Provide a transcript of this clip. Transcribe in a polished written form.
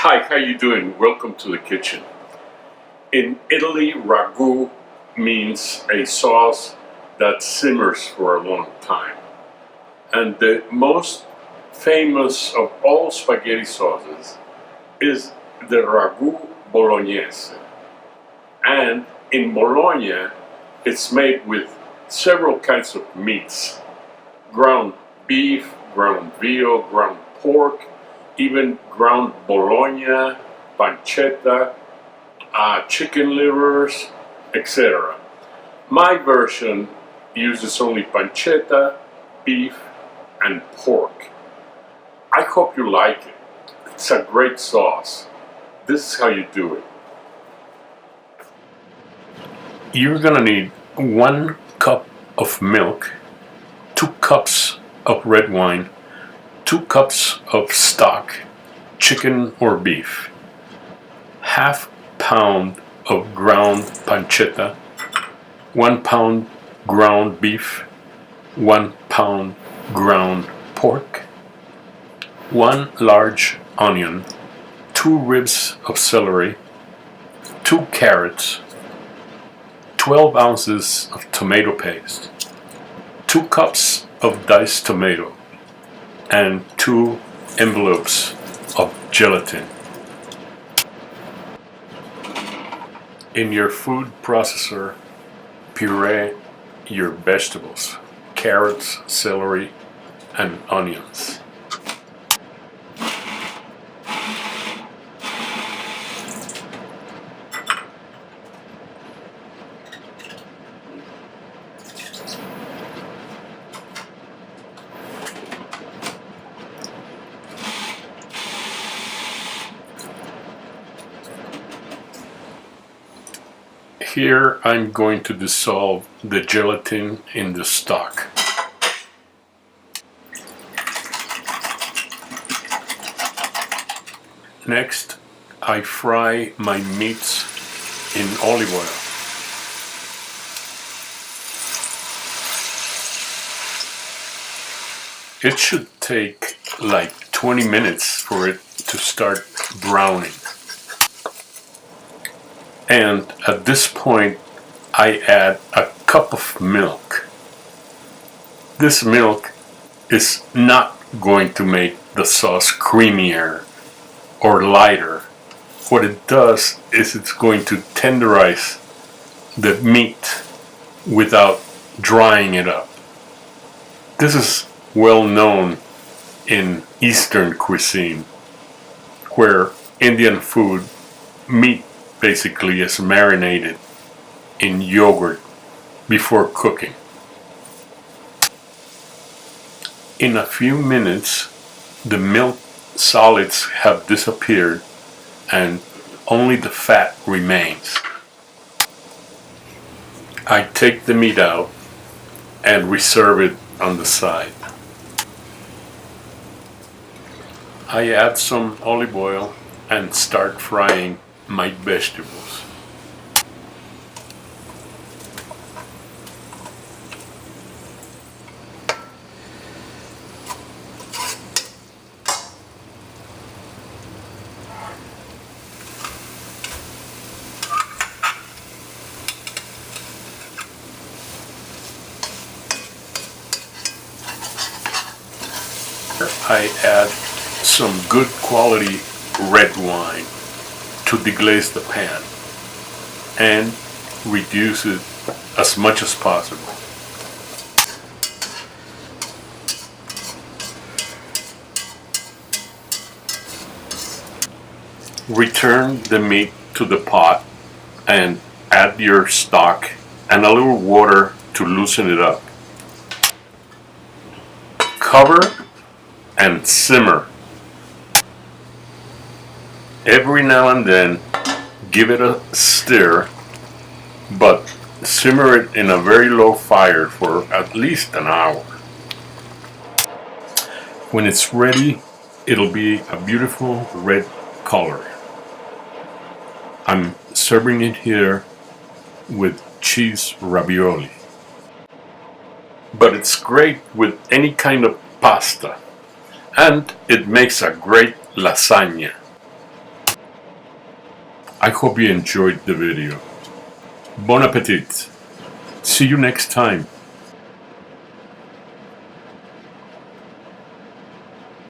Hi, how you doing? Welcome to the kitchen. In Italy, ragu means a sauce that simmers for a long time. And the most famous of all spaghetti sauces is the Ragu Bolognese. And in Bologna, it's made with several kinds of meats: ground beef, ground veal, ground pork, even ground bologna, pancetta, chicken livers, etc. My version uses only pancetta, beef, and pork. I hope you like it. It's a great sauce. This is how you do it. You're gonna need 1 cup of milk, 2 cups of red wine, 2 cups of stock, chicken or beef, ½ pound of ground pancetta, 1 pound ground beef, 1 pound ground pork, 1 large onion, 2 ribs of celery, 2 carrots, 12 ounces of tomato paste, 2 cups of diced tomato, and 2 envelopes of gelatin. In your food processor, puree your vegetables: carrots, celery, and onions. Here I'm going to dissolve the gelatin in the stock. Next, I fry my meats in olive oil. It should take like 20 minutes for it to start browning. And at this point, I add a cup of milk. This milk is not going to make the sauce creamier or lighter. What it does is it's going to tenderize the meat without drying it up. This is well known in Eastern cuisine, where Indian food, meat basically is marinated in yogurt before cooking. In a few minutes, the milk solids have disappeared and only the fat remains. I take the meat out and reserve it on the side. I add some olive oil and start frying my vegetables. I add some good quality red wine to deglaze the pan and reduce it as much as possible. Return the meat to the pot and add your stock and a little water to loosen it up. Cover and simmer. Every now and then, give it a stir, but simmer it in a very low fire for at least an hour. When it's ready, it'll be a beautiful red color. I'm serving it here with cheese ravioli. But it's great with any kind of pasta, and it makes a great lasagna. I hope you enjoyed the video. Bon appetit. See you next time.